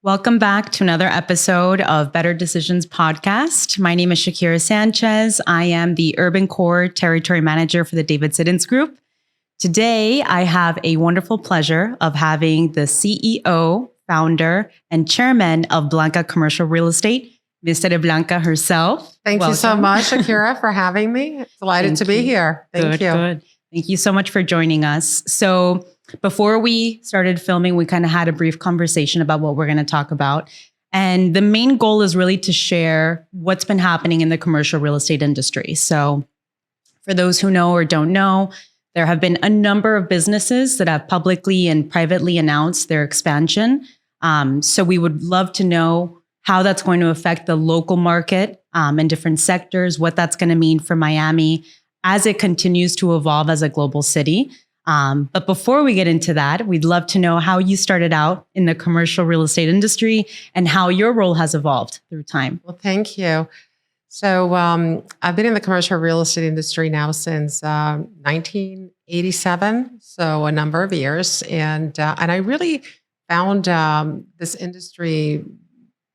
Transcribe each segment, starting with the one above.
Welcome back to another episode of Better Decisions Podcast. My name is Shakira Sanchez. I am the Urban Core Territory Manager for the David Siddons Group. Today, I have a wonderful pleasure of having the CEO, founder, and chairman of Blanca Commercial Real Estate, Ms. Tere Blanca herself. Thank you so much, Shakira, for having me. Delighted to be here. Thank you. Good. Thank you so much for joining us. So before we started filming, we kind of had a brief conversation about what we're going to talk about. And the main goal is really to share what's been happening in the commercial real estate industry. So for those who know or don't know, there have been a number of businesses that have publicly and privately announced their expansion. So we would love to know how that's going to affect the local market in different sectors, what that's going to mean for Miami as it continues to evolve as a global city. But before we get into that, we'd love to know how you started out in the commercial real estate industry and how your role has evolved through time. Well, thank you. So I've been in the commercial real estate industry now since 1987, so a number of years. And I really found this industry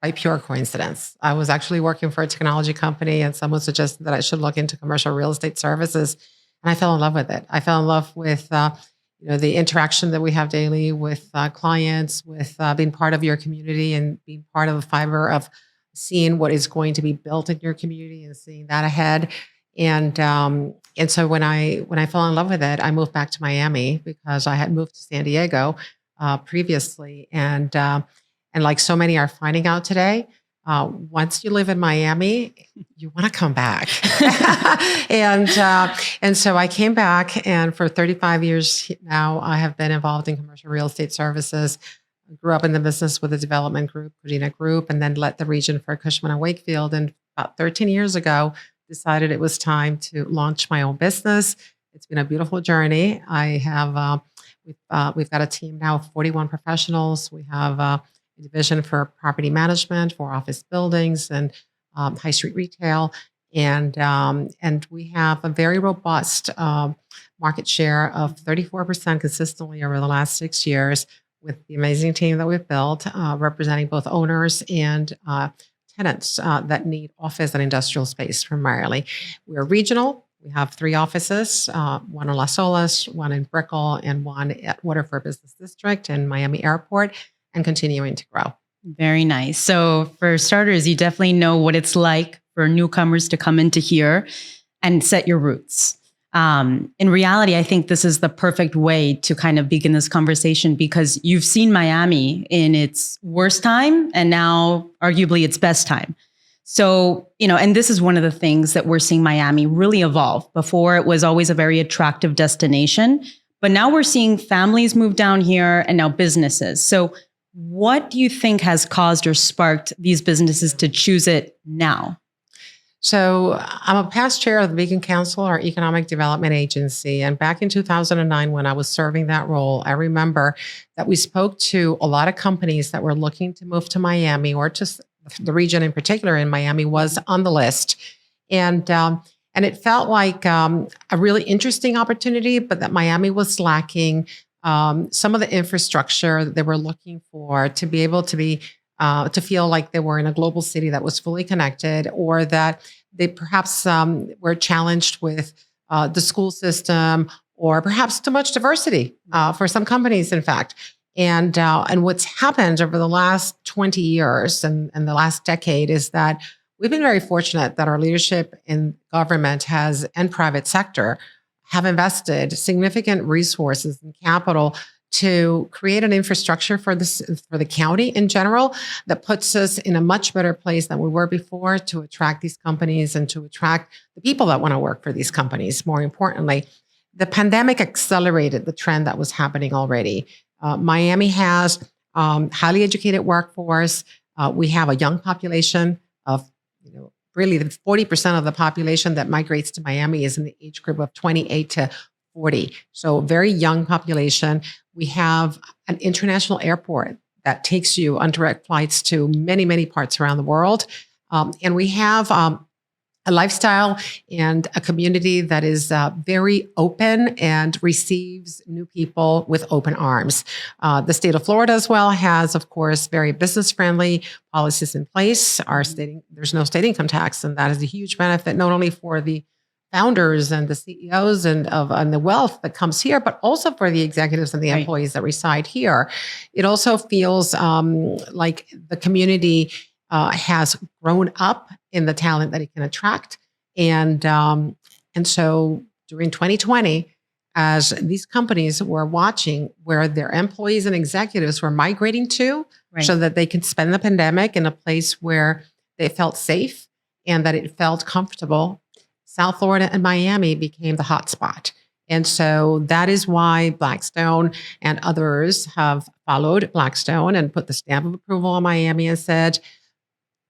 by pure coincidence. I was actually working for a technology company and someone suggested that I should look into commercial real estate services. And I fell in love with it. I fell in love with the interaction that we have daily with clients, with being part of your community and being part of the fiber of seeing what is going to be built in your community and seeing that ahead. And so when I fell in love with it, I moved back to Miami because I had moved to San Diego previously. And like so many are finding out today, once you live in Miami, you want to come back. and so I came back, and for 35 years now, I have been involved in commercial real estate services. I grew up in the business with a development group, Codina Group, and then led the region for Cushman and Wakefield. And about 13 years ago, decided it was time to launch my own business. It's been a beautiful journey. I have we've got a team now of 41 professionals. We have a division for property management for office buildings and high street retail. And we have a very robust market share of 34% consistently over the last 6 years with the amazing team that we've built, representing both owners and tenants that need office and industrial space primarily. We're regional. We have 3 offices, one in Las Olas, one in Brickell, and one at Waterford Business District and Miami Airport, and continuing to grow. Very nice. So for starters, you definitely know what it's like for newcomers to come into here and set your roots. In reality, I think this is the perfect way to kind of begin this conversation because you've seen Miami in its worst time and now arguably its best time. So, and this is one of the things that we're seeing Miami really evolve. Before, it was always a very attractive destination, but now we're seeing families move down here and now businesses. So what do you think has caused or sparked these businesses to choose it now? So I'm a past chair of the Beacon Council, our economic development agency. And back in 2009, when I was serving that role, I remember that we spoke to a lot of companies that were looking to move to Miami, or to the region in particular in Miami was on the list. And it felt like a really interesting opportunity, but that Miami was lacking some of the infrastructure that they were looking for to be able to be to feel like they were in a global city that was fully connected, or that they perhaps were challenged with the school system, or perhaps too much diversity for some companies, in fact. And what's happened over the last 20 years and the last decade is that we've been very fortunate that our leadership in government and private sector have invested significant resources and capital to create an infrastructure for the county in general that puts us in a much better place than we were before to attract these companies and to attract the people that want to work for these companies. More importantly, the pandemic accelerated the trend that was happening already. Miami has highly educated workforce. We have a young population of really, 40% of the population that migrates to Miami is in the age group of 28 to 40. So very young population. We have an international airport that takes you on direct flights to many, many parts around the world. And we have a lifestyle and a community that is very open and receives new people with open arms. The state of Florida as well has, of course, very business-friendly policies in place. There's no state income tax, and that is a huge benefit, not only for the founders and the CEOs and the wealth that comes here, but also for the executives and the employees that reside here. It also feels like the community has grown up in the talent that it can attract. And so during 2020, as these companies were watching where their employees and executives were migrating to so that they could spend the pandemic in a place where they felt safe and that it felt comfortable, South Florida and Miami became the hot spot. And so that is why Blackstone and others have followed Blackstone and put the stamp of approval on Miami and said,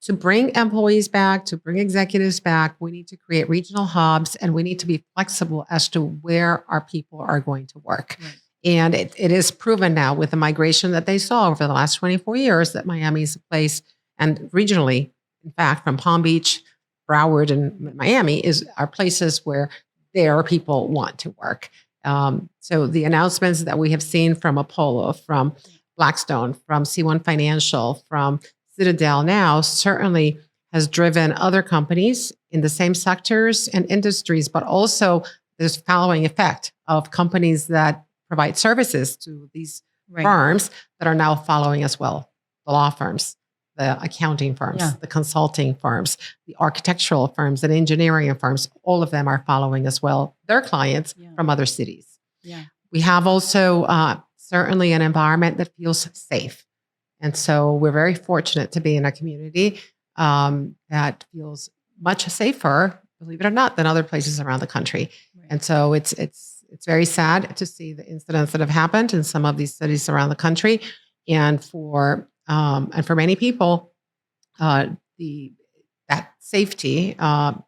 to bring employees back, to bring executives back, we need to create regional hubs and we need to be flexible as to where our people are going to work. Right. And it is proven now with the migration that they saw over the last 24 years that Miami is a place, and regionally, in fact, from Palm Beach, Broward, and Miami are places where their people want to work. So the announcements that we have seen from Apollo, from Blackstone, from C1 Financial, from Citadel now certainly has driven other companies in the same sectors and industries, but also there's following effect of companies that provide services to these firms that are now following as well. The law firms, the accounting firms, the consulting firms, the architectural firms and engineering firms, all of them are following as well their clients from other cities. Yeah. We have also certainly an environment that feels safe. And so we're very fortunate to be in a community that feels much safer, believe it or not, than other places around the country. Right. And so it's very sad to see the incidents that have happened in some of these cities around the country. And for many people, that safety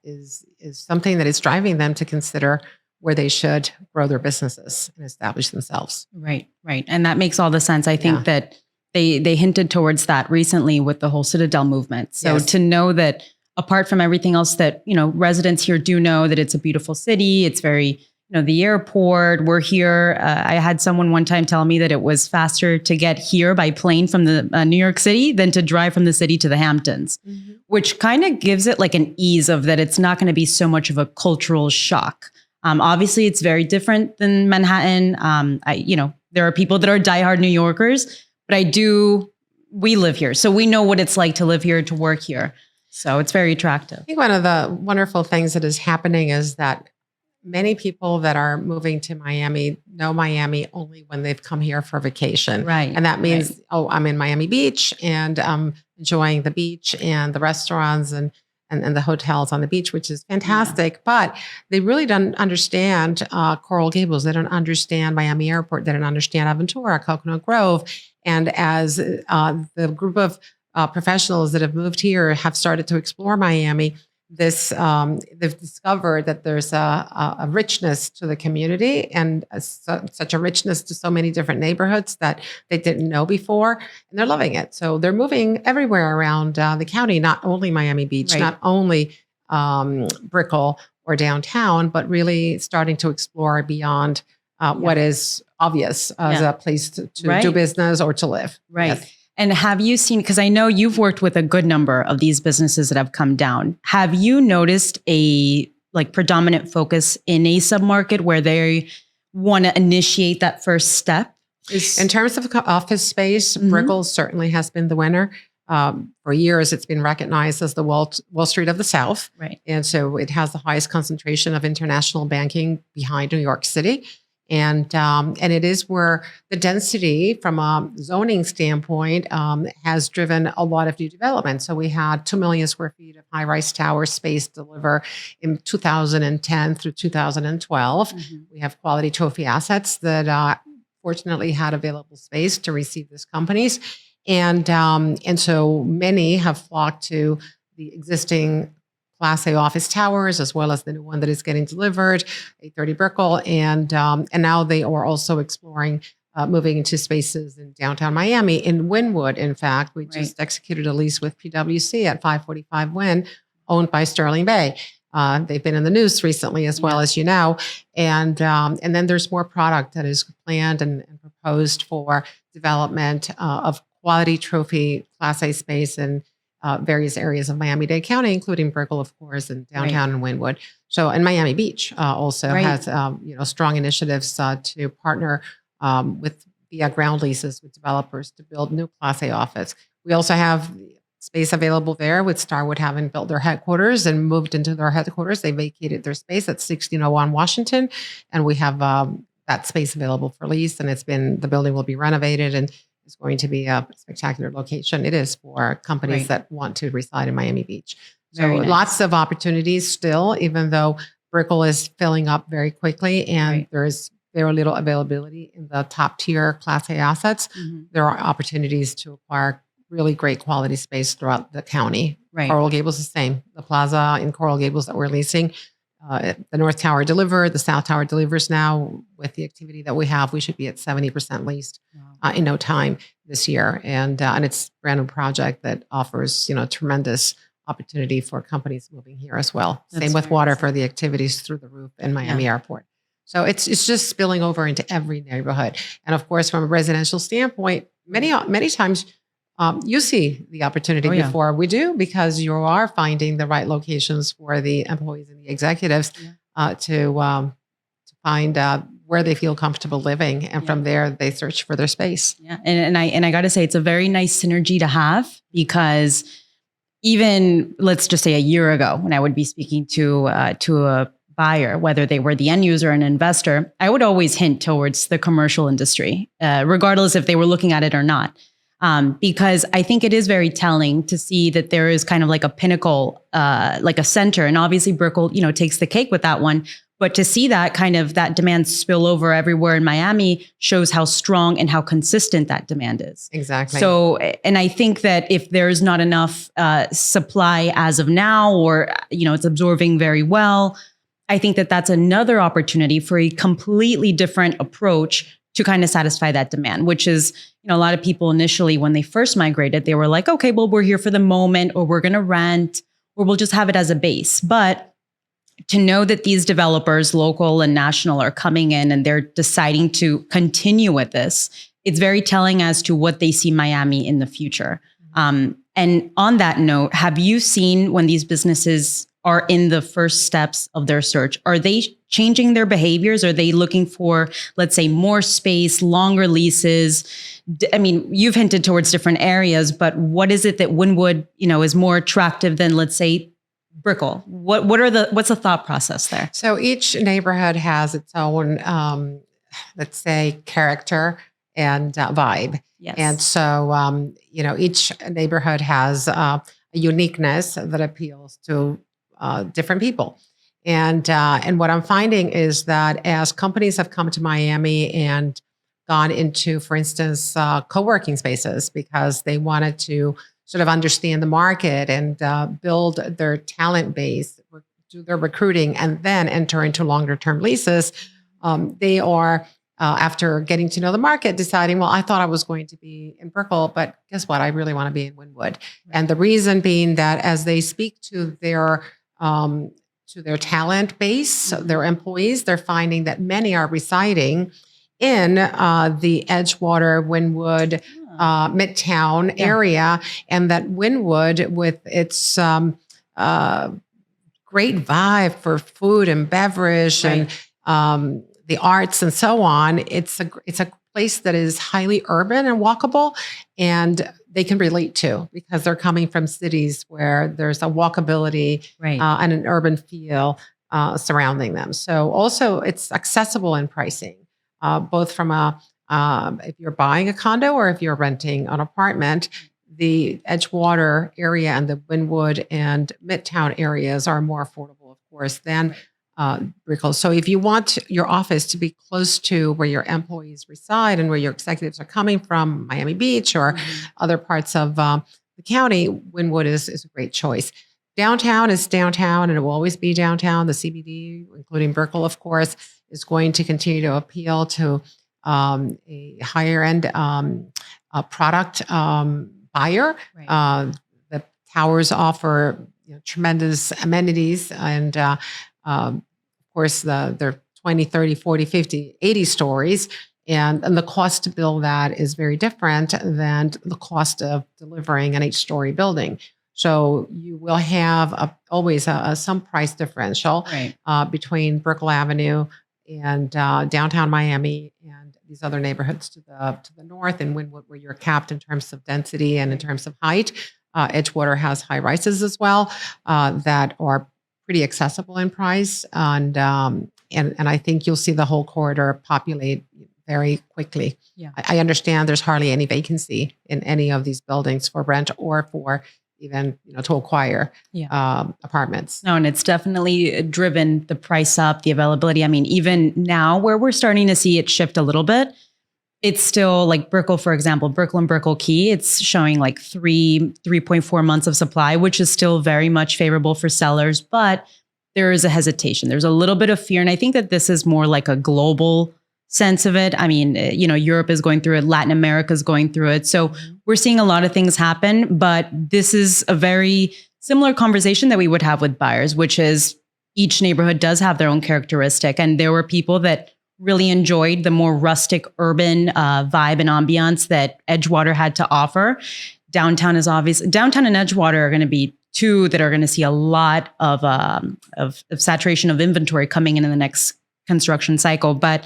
is something that is driving them to consider where they should grow their businesses and establish themselves. Right. And that makes all the sense. I think that they hinted towards that recently with the whole Citadel movement. So to know that apart from everything else that, residents here do know that it's a beautiful city, it's very, the airport, we're here. I had someone one time tell me that it was faster to get here by plane from the New York City than to drive from the city to the Hamptons, which kind of gives it like an ease of that it's not going to be so much of a cultural shock. Obviously, it's very different than Manhattan. There are people that are diehard New Yorkers, but we live here. So we know what it's like to live here, to work here. So it's very attractive. I think one of the wonderful things that is happening is that many people that are moving to Miami know Miami only when they've come here for vacation. Right. And that means, I'm in Miami Beach and I'm enjoying the beach and the restaurants and the hotels on the beach, which is fantastic. Yeah. But they really don't understand Coral Gables. They don't understand Miami Airport. They don't understand Aventura, Coconut Grove. And as the group of professionals that have moved here have started to explore Miami, they've discovered that there's a richness to the community and such a richness to so mame different neighborhoods that they didn't know before, and they're loving it. So they're moving everywhere around the county, not only Miami Beach, not only Brickell or downtown, but really starting to explore beyond what is obvious as a place to do business or to live. Right. Yes. And have you seen, because I know you've worked with a good number of these businesses that have come down. Have you noticed a predominant focus in a submarket where they want to initiate that first step? In terms of office space, Brickell certainly has been the winner. For years, it's been recognized as the Wall Street of the South. Right. And so it has the highest concentration of international banking behind New York City. And it is where the density from a zoning standpoint has driven a lot of new development. So we had 2 million square feet of high-rise tower space deliver in 2010 through 2012. We have quality trophy assets that fortunately had available space to receive these companies. And so many have flocked to the existing Class A office towers, as well as the new one that is getting delivered, 830 Brickell. And now they are also exploring moving into spaces in downtown Miami. In Wynwood, in fact, we just executed a lease with PwC at 545 Wynn, owned by Sterling Bay. They've been in the news recently as well, as you know. And then there's more product that is planned and proposed for development of quality trophy Class A space in various areas of Miami-Dade County, including Brickell, of course, and downtown and Wynwood. So, and Miami Beach also has strong initiatives to partner with via ground leases with developers to build new Class A office. We also have space available there with Starwood having built their headquarters and moved into their headquarters. They vacated their space at 1601 Washington, and we have that space available for lease. And the building will be renovated, and it's going to be a spectacular location. It is for companies that want to reside in Miami Beach. So lots of opportunities still, even though Brickell is filling up very quickly, and there is very little availability in the top tier Class A assets. There are opportunities to acquire really great quality space throughout the county. Coral Gables is the same. The plaza in Coral Gables that we're leasing, the North Tower delivered, the South Tower delivers now. With the activity that we have, we should be at 70% leased in no time this year. And it's a brand new project that offers, tremendous opportunity for companies moving here as well. Same with water for the activities through the roof in Miami Airport. So it's just spilling over into every neighborhood. And of course, from a residential standpoint, many times you see the opportunity before we do, because you are finding the right locations for the employees and the executives to find where they feel comfortable living. And from there, they search for their space. Yeah. And I got to say, it's a very nice synergy to have, because even let's just say a year ago, when I would be speaking to a buyer, whether they were the end user or an investor, I would always hint towards the commercial industry, regardless if they were looking at it or not. Because I think it is very telling to see that there is kind of like a pinnacle, like a center, and obviously Brickell, takes the cake with that one. But to see that kind of that demand spill over everywhere in Miami shows how strong and how consistent that demand is. Exactly. So, and I think that if there's not enough supply as of now, or, it's absorbing very well, I think that that's another opportunity for a completely different approach to kind of satisfy that demand, which is, a lot of people initially, when they first migrated, they were like, okay, well, we're here for the moment, or we're going to rent, or we'll just have it as a base. But to know that these developers, local and national, are coming in and they're deciding to continue with this, it's very telling as to what they see Miami in the future. And on that note, have you seen when these businesses are in the first steps of their search, are they changing their behaviors? Are they looking for, let's say, more space, longer leases? I mean, you've hinted towards different areas, but what is it that Wynwood, is more attractive than, let's say, Brickell? What's the thought process there? So each neighborhood has its own, let's say, character and vibe. Yes. And so, each neighborhood has a uniqueness that appeals to different people. And what I'm finding is that as companies have come to Miami and gone into, for instance, co-working spaces, because they wanted to sort of understand the market and build their talent base, do their recruiting, and then enter into longer term leases, they are, after getting to know the market, deciding, well, I thought I was going to be in Brickell, but guess what? I really want to be in Wynwood. Right. And the reason being that as they speak to their talent base, their employees, they're finding that many are residing in the Edgewater, Wynwood, Midtown area, and that Wynwood, with its great vibe for food and beverage and the arts and so on, it's a place that is highly urban and walkable, and they can relate to, because they're coming from cities where there's a walkability and an urban feel surrounding them. So also it's accessible in pricing, both from if you're buying a condo or if you're renting an apartment. The Edgewater area and the Wynwood and Midtown areas are more affordable, of course, than Brickell. So if you want your office to be close to where your employees reside and where your executives are coming from, Miami Beach or other parts of the county, Wynwood is a great choice. Downtown is downtown, and it will always be downtown. The CBD, including Brickell, of course, is going to continue to appeal to a higher end product buyer. The towers offer, tremendous amenities. And of course, they're 20, 30, 40, 50, 80 stories. And the cost to build that is very different than the cost of delivering an 8-story building. So you will have always some price differential between Brickell Avenue and downtown Miami and these other neighborhoods to the north and Wynwood, where you're capped in terms of density and in terms of height. Edgewater has high rises as well that are pretty accessible in price, and I think you'll see the whole corridor populate very quickly. Yeah. I understand there's hardly any vacancy in any of these buildings for rent or for even to acquire apartments. No, and it's definitely driven the price up, the availability. I mean, even now where we're starting to see it shift a little bit, it's still like Brickell, for example, Brickell and Brickell Key, it's showing like 3.4 months of supply, which is still very much favorable for sellers, but there is a hesitation. There's a little bit of fear. And I think that this is more like a global sense of it. I mean, Europe is going through it. Latin America is going through it. So we're seeing a lot of things happen, but this is a very similar conversation that we would have with buyers, which is each neighborhood does have their own characteristic. And there were people that really enjoyed the more rustic urban vibe and ambiance that Edgewater had to offer. Downtown and Edgewater are going to be two that are going to see a lot of saturation of inventory coming in the next construction cycle. But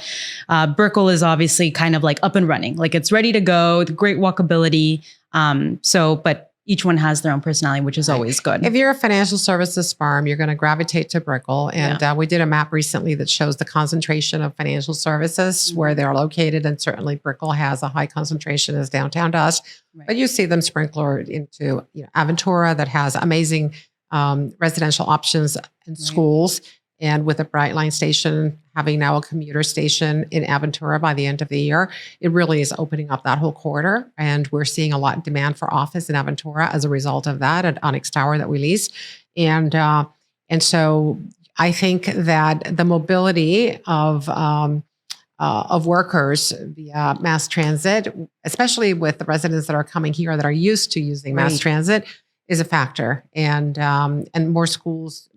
Brickell is obviously kind of like up and running, like it's ready to go, the great walkability. But each one has their own personality, which is always good. If you're a financial services firm, you're going to gravitate to Brickell. And we did a map recently that shows the concentration of financial services where they're located. And certainly Brickell has a high concentration as downtown does. Right. But you see them sprinklered into Aventura that has amazing residential options and schools. And with a Brightline station having now a commuter station in Aventura by the end of the year, it really is opening up that whole corridor. And we're seeing a lot of demand for office in Aventura as a result of that at Onyx Tower that we leased. And so I think that the mobility of workers via mass transit, especially with the residents that are coming here that are used to using mass transit, is a factor. And more schools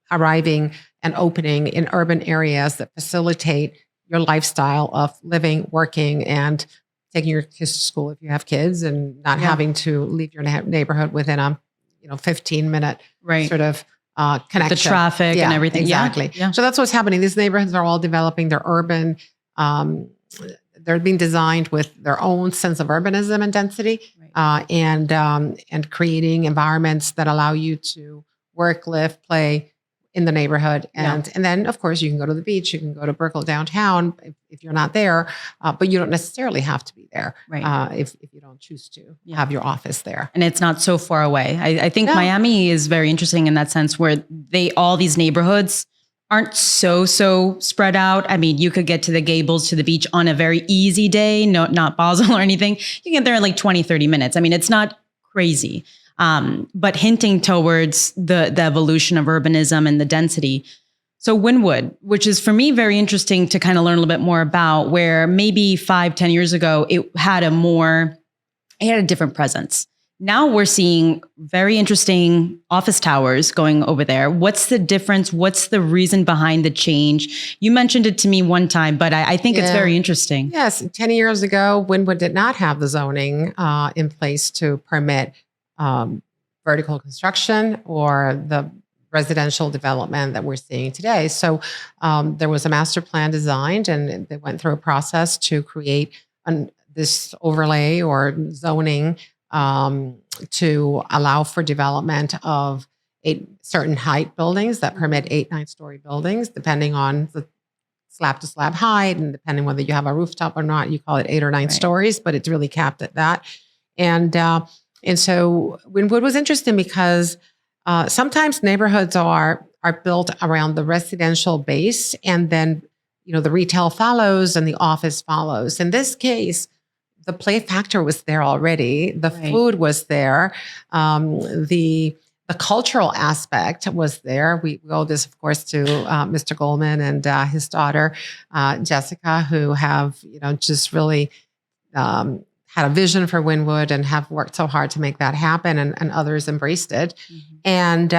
arriving and opening in urban areas that facilitate your lifestyle of living, working, and taking your kids to school if you have kids, and not having to leave your neighborhood within a 15-minute sort of connection. The traffic and everything. Exactly. Yeah. So that's what's happening. These neighborhoods are all developing. They're urban. They're being designed with their own sense of urbanism and density, and creating environments that allow you to work, live, play in the neighborhood. And then, of course, you can go to the beach, you can go to Brickell downtown if you're not there, but you don't necessarily have to be there if you don't choose to have your office there. And it's not so far away. I think Miami is very interesting in that sense, where all these neighborhoods aren't so spread out. I mean, you could get to the Gables, to the beach on a very easy day, not Basel or anything. You can get there in like 20, 30 minutes. I mean, it's not crazy. But hinting towards the evolution of urbanism and the density. So Wynwood, which is for me very interesting to kind of learn a little bit more about, where maybe 5-10 years ago, it had a different presence. Now we're seeing very interesting office towers going over there. What's the difference? What's the reason behind the change? You mentioned it to me one time, but I think it's very interesting. Yes. 10 years ago, Wynwood did not have the zoning in place to permit vertical construction or the residential development that we're seeing today. So there was a master plan designed, and they went through a process to create this overlay or zoning to allow for development of certain height buildings that permit 8-9-story buildings, depending on the slab to slab height, and depending whether you have a rooftop or not. You call it 8 or 9 stories, but it's really capped at that. And so Wynwood was interesting because sometimes neighborhoods are built around the residential base, and then the retail follows and the office follows. In this case, the play factor was there already. The food was there. The cultural aspect was there. We owe this, of course, to Mr. Goldman and his daughter, Jessica, who have just really had a vision for Wynwood and have worked so hard to make that happen, and others embraced it. And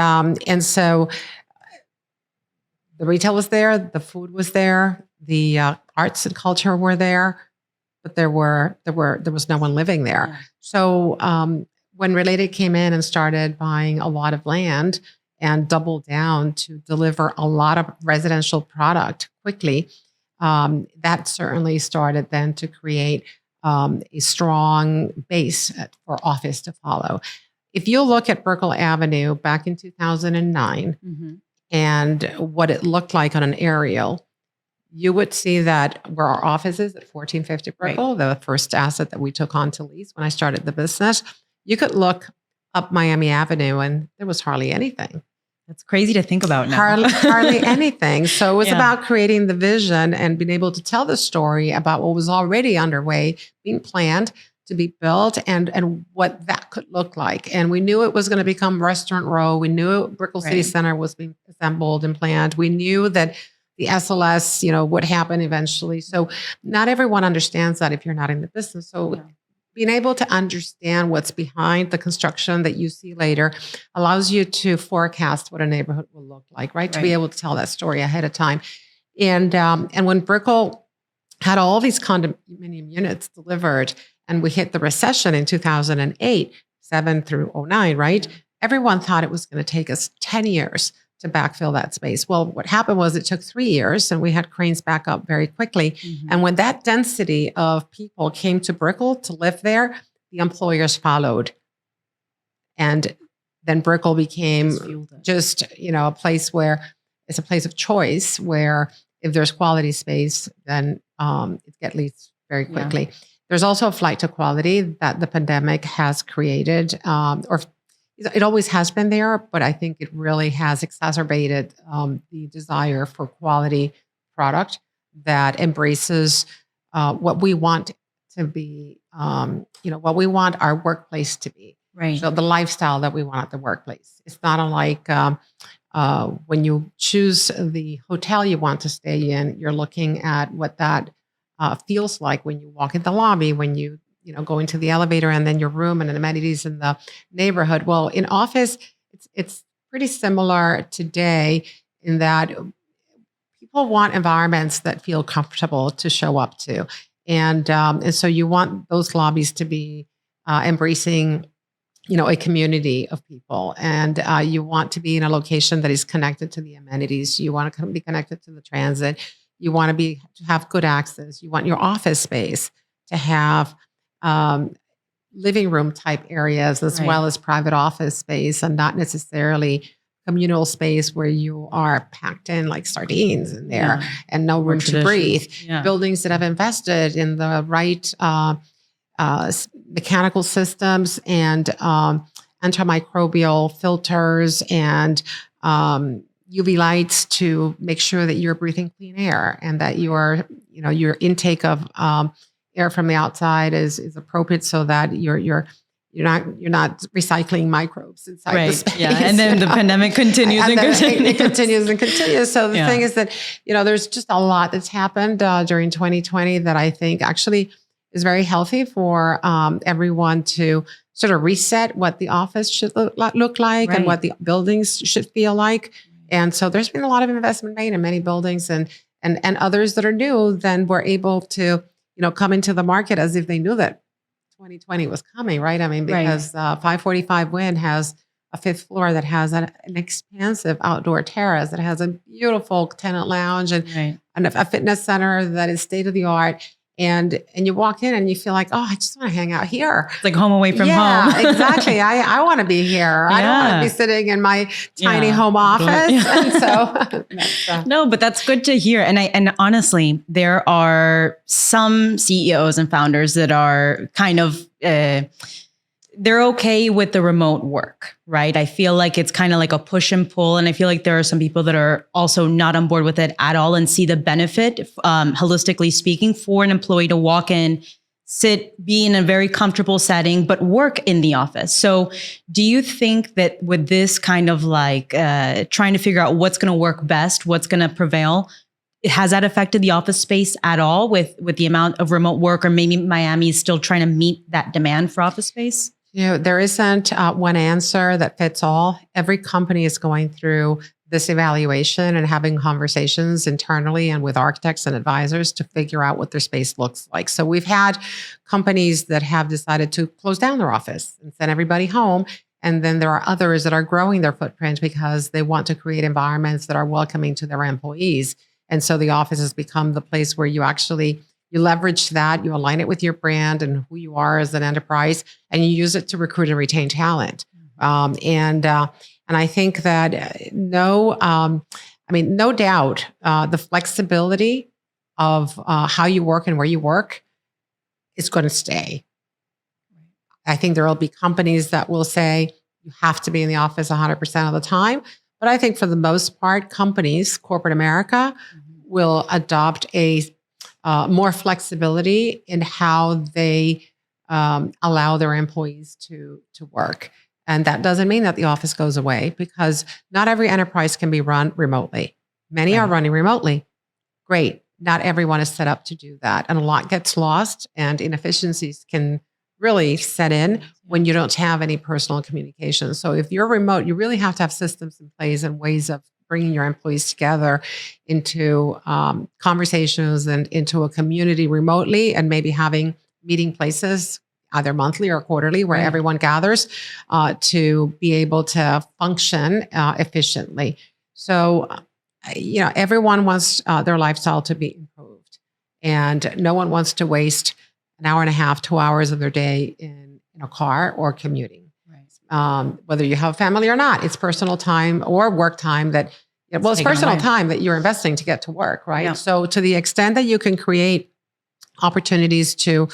so the retail was there, the food was there, the arts and culture were there, but there was no one living there. Yeah. So when Related came in and started buying a lot of land and doubled down to deliver a lot of residential product quickly, that certainly started then to create a strong base for office to follow. If you look at Brickell Avenue back in 2009 and what it looked like on an aerial, you would see that where our office is at 1450 Brickell, the first asset that we took on to lease when I started the business, you could look up Miami Avenue and there was hardly anything. That's crazy to think about now. Hardly anything. So it was about creating the vision and being able to tell the story about what was already underway, being planned to be built, and what that could look like. And we knew it was going to become Restaurant Row. We knew Brickell City Center was being assembled and planned. We knew that the SLS, would happen eventually. So not everyone understands that if you're not in the business. So being able to understand what's behind the construction that you see later allows you to forecast what a neighborhood will look like, right? To be able to tell that story ahead of time. And when Brickell had all these condominium units delivered and we hit the recession in 2008, 7 through 2009, right? Everyone thought it was going to take us 10 years to backfill that space. Well, what happened was it took 3 years and we had cranes back up very quickly. And when that density of people came to Brickell to live there, the employers followed. And then Brickell became just, a place where it's a place of choice where if there's quality space, then it gets leased very quickly. Yeah. There's also a flight to quality that the pandemic has created, or it always has been there, but I think it really has exacerbated the desire for quality product that embraces what we want to be, what we want our workplace to be. Right. So the lifestyle that we want at the workplace. It's not unlike when you choose the hotel you want to stay in, you're looking at what that feels like when you walk in the lobby, when you go into the elevator and then your room and amenities in the neighborhood. Well, in office, it's pretty similar today in that people want environments that feel comfortable to show up to. And so you want those lobbies to be embracing, a community of people. And you want to be in a location that is connected to the amenities. You want to be connected to the transit. You want to have good access. You want your office space to have living room type areas as well as private office space, and not necessarily communal space where you are packed in like sardines in there and no room to breathe. Yeah. Buildings that have invested in the right mechanical systems and antimicrobial filters and UV lights to make sure that you're breathing clean air and that your intake of air from the outside is appropriate so that you're not recycling microbes inside the space. Yeah, and then the pandemic continues and continues. It continues and continues. So the thing is that there's just a lot that's happened during 2020 that I think actually is very healthy for everyone to sort of reset what the office should look like and what the buildings should feel like. And so there's been a lot of investment made in many buildings and others that are new, then were able to, come into the market as if they knew that 2020 was coming, right? I mean, because 545 Wynn has a 5th floor that has an expansive outdoor terrace that has a beautiful tenant lounge and a fitness center that is state of the art. And you walk in and you feel like, oh, I just want to hang out here. It's like home away from home. Yeah, exactly. I want to be here. I don't want to be sitting in my tiny home office. And so no, but that's good to hear. And honestly, there are some CEOs and founders that are kind of they're okay with the remote work, right? I feel like it's kind of like a push and pull. And I feel like there are some people that are also not on board with it at all and see the benefit, holistically speaking, for an employee to walk in, sit, be in a very comfortable setting, but work in the office. So do you think that with this kind of like trying to figure out what's going to work best, what's going to prevail, has that affected the office space at all with the amount of remote work, or maybe Miami is still trying to meet that demand for office space? There isn't one answer that fits all. Every company is going through this evaluation and having conversations internally and with architects and advisors to figure out what their space looks like. So we've had companies that have decided to close down their office and send everybody home. And then there are others that are growing their footprint because they want to create environments that are welcoming to their employees. And so the office has become the place where you leverage that, you align it with your brand and who you are as an enterprise, and you use it to recruit and retain talent. And I think that no doubt, the flexibility of how you work and where you work is going to stay. I think there will be companies that will say you have to be in the office 100% of the time. But I think for the most part, companies, corporate America, will adopt a more flexibility in how they allow their employees to work. And that doesn't mean that the office goes away, because not every enterprise can be run remotely. Many are running remotely. Great. Not everyone is set up to do that. And a lot gets lost, and inefficiencies can really set in when you don't have any personal communication. So if you're remote, you really have to have systems in place and ways of bringing your employees together into conversations and into a community remotely, and maybe having meeting places either monthly or quarterly where everyone gathers to be able to function efficiently. So, everyone wants their lifestyle to be improved, and no one wants to waste an hour and a half, 2 hours of their day in a car or commuting. Whether you have family or not, it's personal time or work time it's personal time that you're investing to get to work, right? Yeah. So to the extent that you can create opportunities to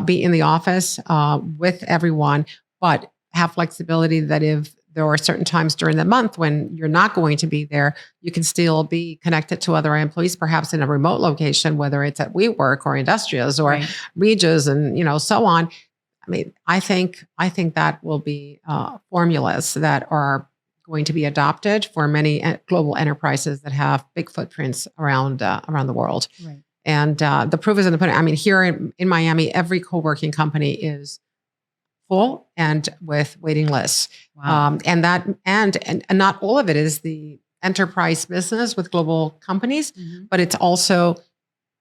be in the office with everyone, but have flexibility that if there are certain times during the month when you're not going to be there, you can still be connected to other employees, perhaps in a remote location, whether it's at WeWork or Industrias or Regis and so on. I mean, I think that will be formulas that are going to be adopted for many global enterprises that have big footprints around the world. Right. And the proof is in the pudding. I mean, here in Miami, every co-working company is full and with waiting lists. Wow. And not all of it is the enterprise business with global companies, but it's also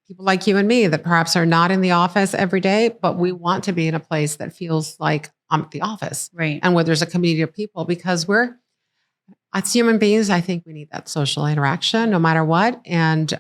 people like you and me that perhaps are not in the office every day, but we want to be in a place that feels like I'm at the office. Right. And where there's a community of people, because as human beings, I think we need that social interaction no matter what. And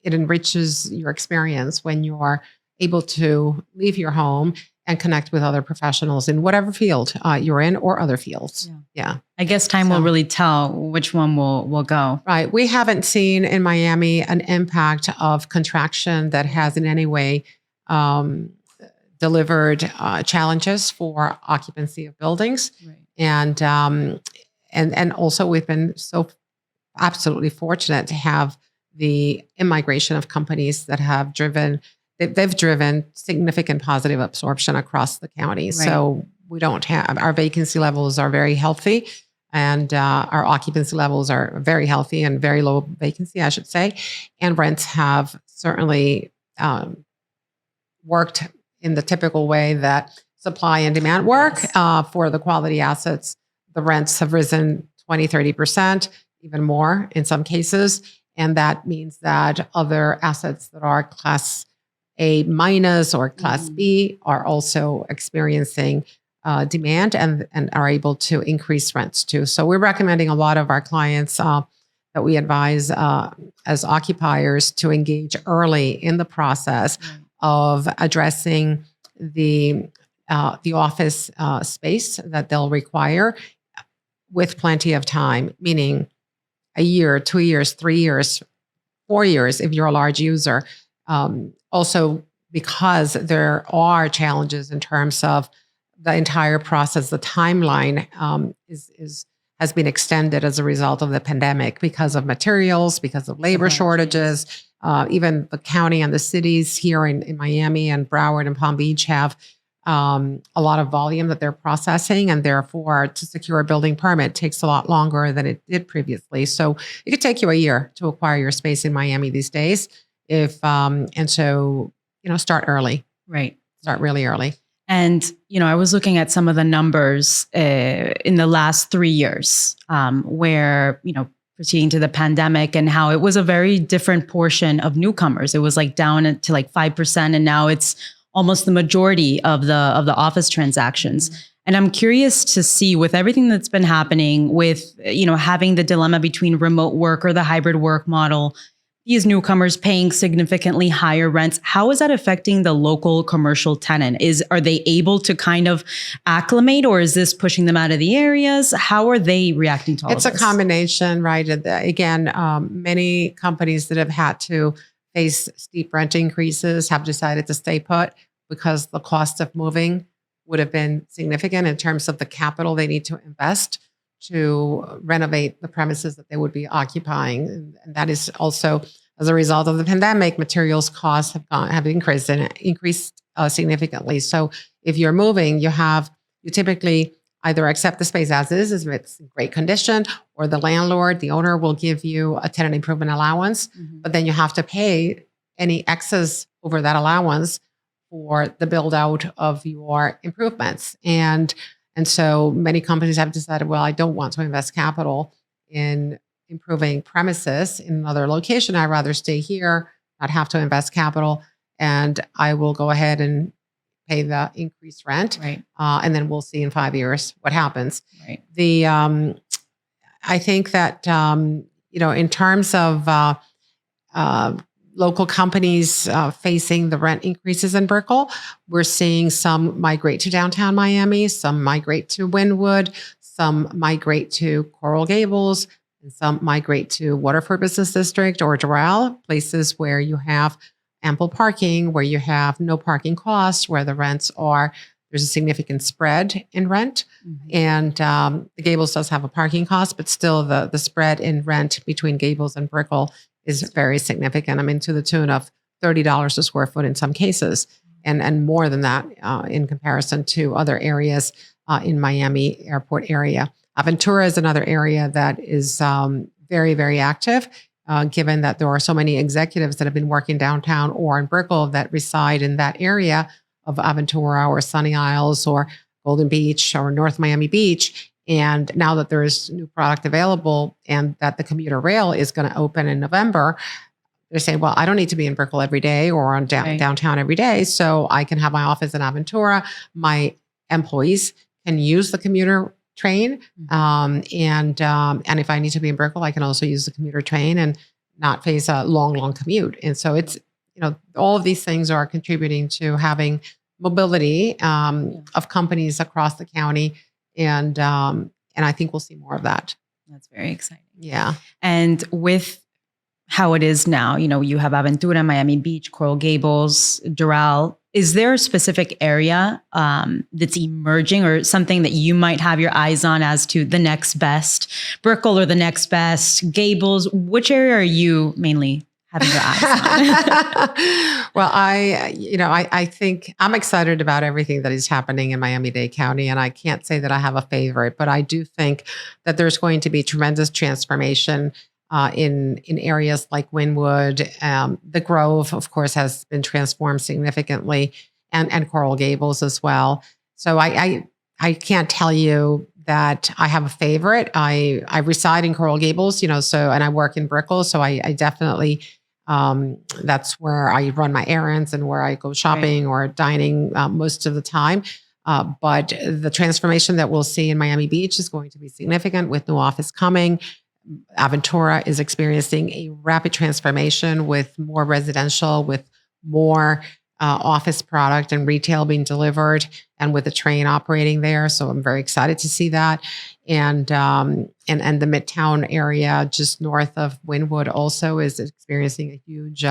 it enriches your experience when you are able to leave your home and connect with other professionals in whatever field you're in or other fields. Yeah. I guess time will really tell which one will go. Right. We haven't seen in Miami an impact of contraction that has in any way delivered challenges for occupancy of buildings. Right. And also we've been so absolutely fortunate to have the immigration of companies that have driven significant positive absorption across the county. Right. So we don't have, our vacancy levels are very healthy, and our occupancy levels are very healthy and very low vacancy, I should say. And rents have certainly worked in the typical way that supply and demand work for the quality assets. The rents have risen 20, 30%, even more in some cases. And that means that other assets that are Class A minus or Class B are also experiencing demand and are able to increase rents too. So we're recommending a lot of our clients that we advise as occupiers to engage early in the process of addressing the office space that they'll require with plenty of time, meaning a year, 2 years, 3 years, 4 years if you're a large user. Also, because there are challenges in terms of the entire process, the timeline has been extended as a result of the pandemic because of materials, because of labor shortages. Even the county and the cities here in Miami and Broward and Palm Beach have a lot of volume that they're processing, and therefore to secure a building permit takes a lot longer than it did previously. So it could take you a year to acquire your space in Miami these days. And so, start early. Right. Start really early. And, I was looking at some of the numbers in the last 3 years where, proceeding to the pandemic, and how it was a very different portion of newcomers. It was like down to like 5%. And now it's almost the majority of the office transactions. And I'm curious to see, with everything that's been happening with, having the dilemma between remote work or the hybrid work model, these newcomers paying significantly higher rents, how is that affecting the local commercial tenant? Are they able to kind of acclimate, or is this pushing them out of the areas? How are they reacting to all of this? It's a combination, right? Again, many companies that have had to face steep rent increases have decided to stay put because the cost of moving would have been significant in terms of the capital they need to invest to renovate the premises that they would be occupying. And that is also as a result of the pandemic. Materials costs have increased significantly. So if you're moving, you typically either accept the space as is if it's in great condition, or the landlord, the owner, will give you a tenant improvement allowance, but then you have to pay any excess over that allowance for the build out of your improvements. And so many companies have decided, well, I don't want to invest capital in improving premises in another location. I'd rather stay here, not have to invest capital, and I will go ahead and pay the increased rent. Right. And then we'll see in 5 years what happens. Right. I think that, in terms of local companies facing the rent increases in Brickell, we're seeing some migrate to downtown Miami, some migrate to Wynwood, some migrate to Coral Gables, and some migrate to Waterford Business District or Doral, places where you have ample parking, where you have no parking costs, where there's a significant spread in rent. And the Gables does have a parking cost, but still the spread in rent between Gables and Brickell is very significant. I mean, to the tune of $30 a square foot in some cases, and more than that in comparison to other areas in Miami airport area. Aventura is another area that is very, very active, given that there are so many executives that have been working downtown or in Brickell that reside in that area of Aventura or Sunny Isles or Golden Beach or North Miami Beach. And now that there is new product available and that the commuter rail is going to open in November, they're saying, well, I don't need to be in Brickell every day or on downtown every day. So I can have my office in Aventura. My employees can use the commuter train. And if I need to be in Brickell, I can also use the commuter train and not face a long commute. And so it's, all of these things are contributing to having mobility of companies across the county. And I think we'll see more of that. That's very exciting. Yeah. And with how it is now, you have Aventura, Miami Beach, Coral Gables, Doral. Is there a specific area that's emerging, or something that you might have your eyes on as to the next best, Brickell or the next best, Gables? Which area are you mainly having your eyes on? Well, I think I'm excited about everything that is happening in Miami-Dade County, and I can't say that I have a favorite, but I do think that there's going to be tremendous transformation in areas like Wynwood. The Grove, of course, has been transformed significantly, and Coral Gables as well. So I can't tell you that I have a favorite. I reside in Coral Gables, and I work in Brickell, so I definitely that's where I run my errands and where I go shopping or dining most of the time. But the transformation that we'll see in Miami Beach is going to be significant with new office coming. Aventura is experiencing a rapid transformation with more residential, with more office product and retail being delivered, and with the train operating there. So I'm very excited to see that. And the Midtown area just north of Wynwood also is experiencing a huge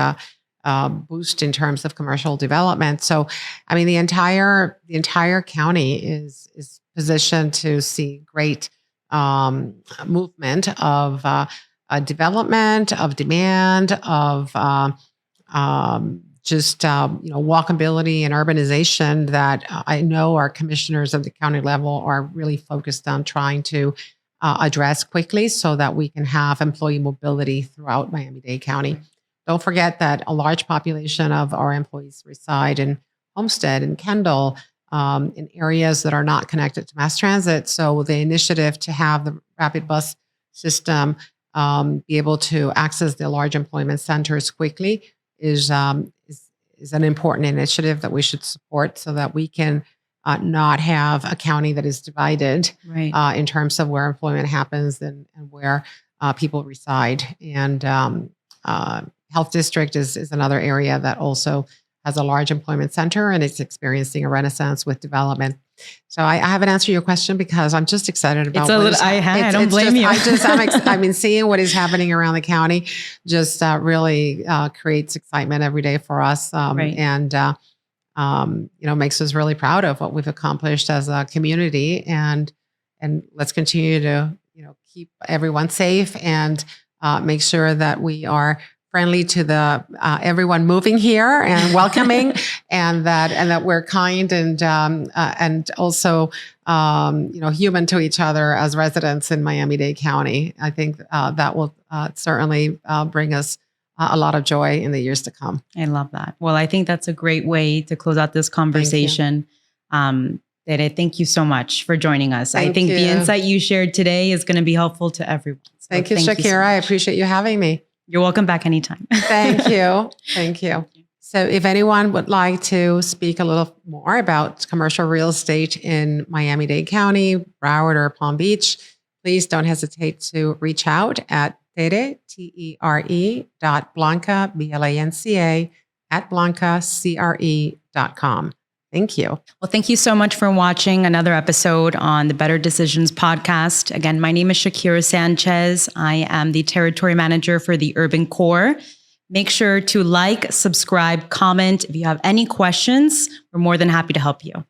boost in terms of commercial development. So, I mean, the entire county is positioned to see great movement of development, of demand, of just walkability and urbanization that I know our commissioners at the county level are really focused on trying to address quickly so that we can have employee mobility throughout Miami-Dade County. Don't forget that a large population of our employees reside in Homestead and Kendall, in areas that are not connected to mass transit. So the initiative to have the rapid bus system be able to access the large employment centers quickly is an important initiative that we should support so that we can not have a county that is divided in terms of where employment happens and where people reside. And Health District is another area that also has a large employment center, and it's experiencing a renaissance with development. So I haven't answered your question because I'm just excited about I don't blame you. I've been seeing what is happening around the county. Just really creates excitement every day for us, and makes us really proud of what we've accomplished as a community. And let's continue to keep everyone safe and make sure that we are friendly to the everyone moving here and welcoming, and that we're kind and also human to each other as residents in Miami-Dade County. I think that will certainly bring us a lot of joy in the years to come. I love that. Well, I think that's a great way to close out this conversation. Tere, thank you so much for joining us. I think the insight you shared today is going to be helpful to everyone. So thank you, Shakira. I appreciate you having me. You're welcome back anytime. Thank you. Thank you. So if anyone would like to speak a little more about commercial real estate in Miami-Dade County, Broward, or Palm Beach, please don't hesitate to reach out at Tere, Tere.Blanca, Blanca, at blancacre.com. Thank you. Well, thank you so much for watching another episode on the Better Decisions podcast. Again, my name is Shakira Sanchez. I am the territory manager for the Urban Core. Make sure to like, subscribe, comment. If you have any questions, we're more than happy to help you.